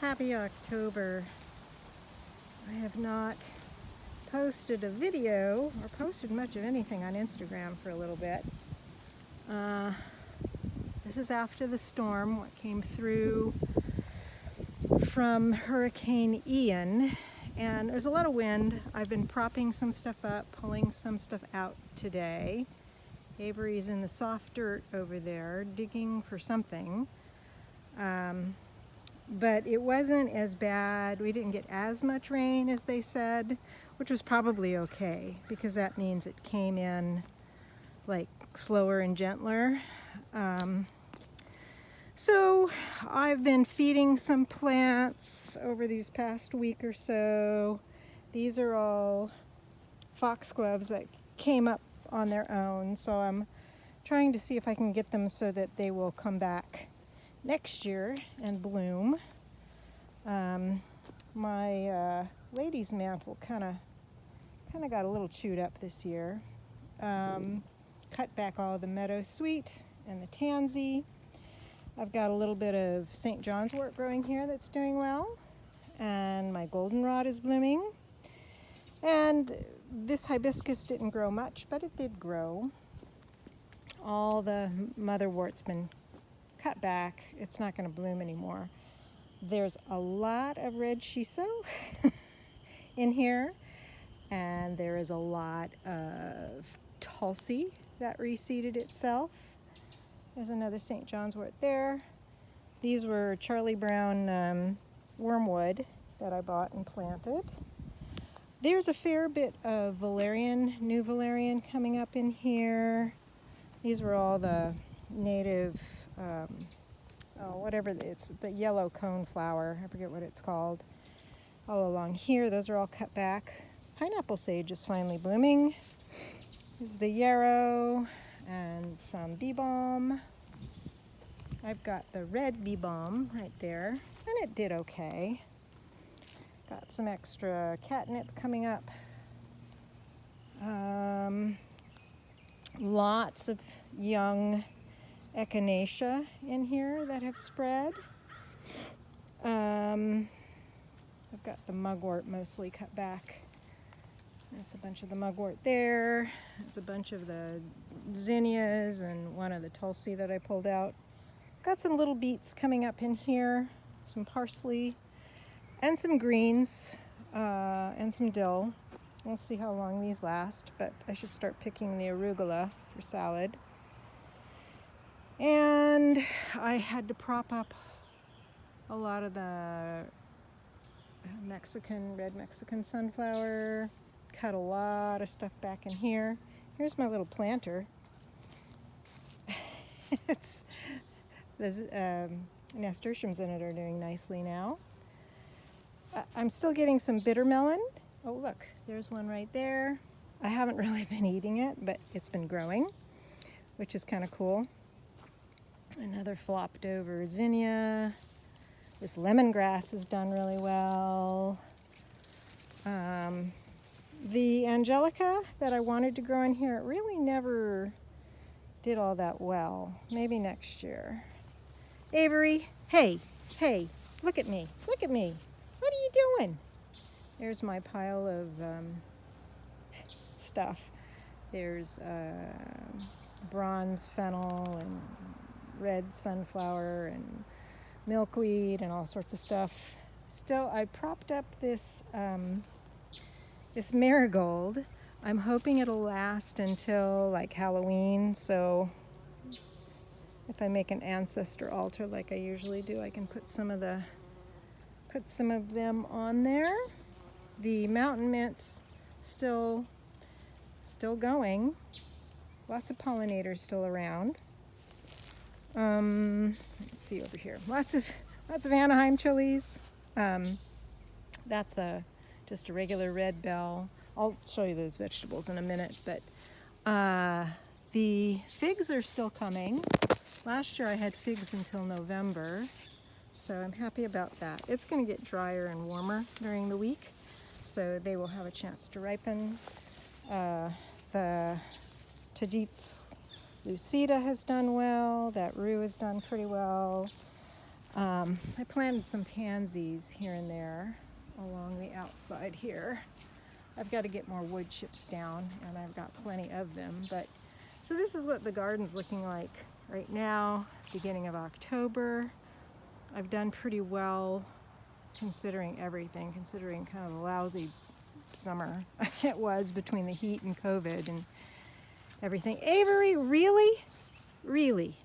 Happy October. I have not posted a video or posted much of anything on Instagram for a little bit. This is after the storm, what came through from Hurricane Ian, and there's a lot of wind. I've been propping some stuff up, pulling some stuff out today. Avery's in the soft dirt over there digging for something. But it wasn't as bad. We didn't get as much rain as they said, which was probably okay because that means it came in like slower and gentler. So I've been feeding some plants over these past week or so. These are all foxgloves that came up on their own, so I'm trying to see if I can get them so that they will come back next year and bloom. My lady's mantle kind of got a little chewed up this year. Cut back all the meadowsweet and the tansy. I've got a little bit of St. John's wort growing here that's doing well, and my goldenrod is blooming. And this hibiscus didn't grow much, but it did grow. All the motherwort's been cut back. It's not going to bloom anymore. There's a lot of red shiso in here, and there is a lot of tulsi that reseeded itself. There's another St. John's wort there. These were Charlie Brown wormwood that I bought and planted. There's a fair bit of valerian, new valerian coming up in here. These were all the native, whatever it's, the yellow cone flower, I forget what it's called. All along here, those are all cut back. Pineapple sage is finally blooming. There's the yarrow and some bee balm. I've got the red bee balm right there, and it did okay. Got some extra catnip coming up. Lots of young echinacea in here that have spread. I've got the mugwort mostly cut back. That's a bunch of the mugwort there. There's a bunch of the zinnias and one of the tulsi that I pulled out. Got some little beets coming up in here, some parsley, and some greens, and some dill. We'll see how long these last, but I should start picking the arugula for salad. And I had to prop up a lot of the red Mexican sunflower, cut a lot of stuff back in here. Here's my little planter. There's nasturtiums in it are doing nicely now. I'm still getting some bitter melon. Oh look, there's one right there. I haven't really been eating it, but it's been growing, which is kind of cool. Another flopped over zinnia. This lemongrass has done really well. The angelica that I wanted to grow in here, it really never did all that well. Maybe next year. Avery, hey, look at me, What are you doing? There's my pile of stuff. There's bronze fennel and red sunflower and milkweed and all sorts of stuff. Still, I propped up this this marigold. I'm hoping it'll last until like Halloween, so if I make an ancestor altar like I usually do, I can put some of them on there. The mountain mint's still going. Lots of pollinators still around. Let's see over here. Lots of Anaheim chilies. That's just a regular red bell. I'll show you those vegetables in a minute, but the figs are still coming. Last year I had figs until November, so I'm happy about that. It's going to get drier and warmer during the week, so they will have a chance to ripen. The Tajit's Lucida has done well. That rue has done pretty well. I planted some pansies here and there along the outside here. I've got to get more wood chips down, and I've got plenty of them. But so this is what the garden's looking like right now, beginning of October. I've done pretty well considering everything, considering kind of a lousy summer it was between the heat and COVID and everything. Avery, really? Really?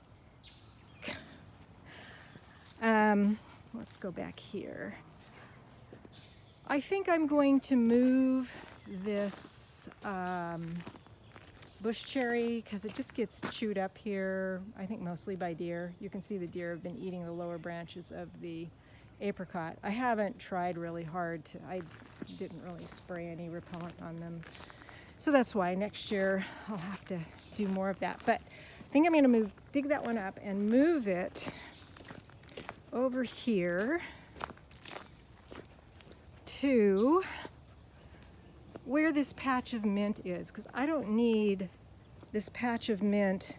Let's go back here. I think I'm going to move this bush cherry because it just gets chewed up here, I think mostly by deer. You can see the deer have been eating the lower branches of the apricot. I haven't tried really hard to, I didn't really spray any repellent on them. So that's why next year I'll have to do more of that. But I think I'm going to dig that one up and move it over here to where this patch of mint is, because I don't need this patch of mint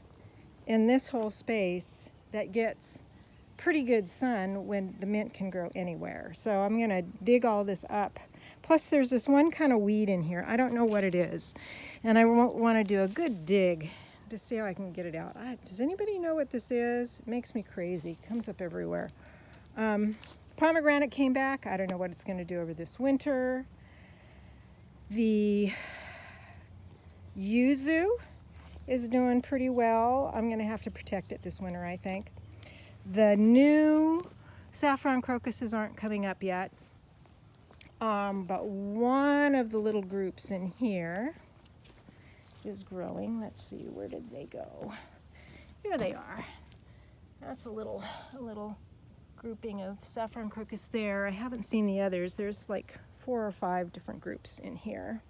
in this whole space that gets pretty good sun when the mint can grow anywhere. So I'm going to dig all this up. Plus there's this one kind of weed in here. I don't know what it is, and I want to do a good dig to see how I can get it out. Does anybody know what this is? It makes me crazy. It comes up everywhere. Pomegranate came back. I don't know what it's going to do over this winter. The yuzu is doing pretty well. I'm going to have to protect it this winter, I think. The new saffron crocuses aren't coming up yet, but one of the little groups in here is growing. Let's see, where did they go? Here they are. That's a little grouping of saffron crocus there. I haven't seen the others. There's like 4 or 5 different groups in here.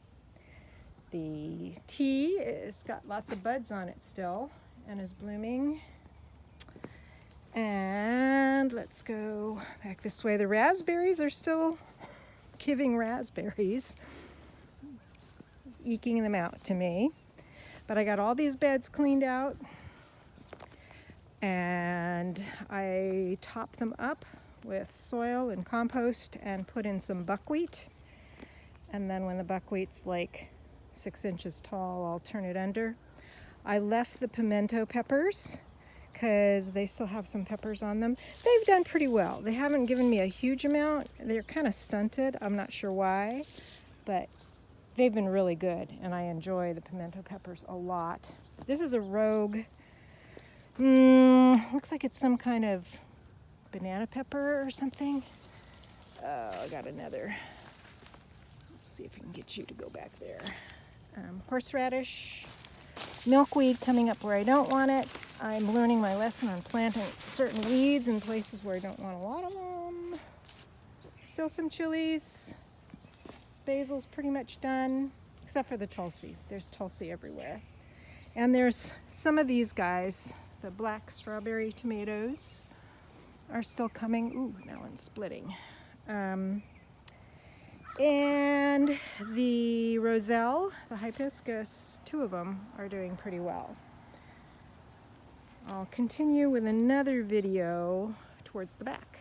The tea has got lots of buds on it still and is blooming. And let's go back this way. The raspberries are still giving raspberries, eking them out to me. But I got all these beds cleaned out, and I top them up with soil and compost and put in some buckwheat. And then when the buckwheat's like 6 inches tall, I'll turn it under. I left the pimento peppers because they still have some peppers on them. They've done pretty well. They haven't given me a huge amount. They're kind of stunted. I'm not sure why, but they've been really good, and I enjoy the pimento peppers a lot. This is a rogue. Looks like it's some kind of banana pepper or something. Oh, I got another. Let's see if we can get you to go back there. Horseradish, milkweed coming up where I don't want it. I'm learning my lesson on planting certain weeds in places where I don't want a lot of them. Still some chilies. Basil's pretty much done, except for the Tulsi. There's Tulsi everywhere. And there's some of these guys. The black strawberry tomatoes are still coming. Ooh, that one's splitting. And the roselle, the hibiscus, 2 of them are doing pretty well. I'll continue with another video towards the back.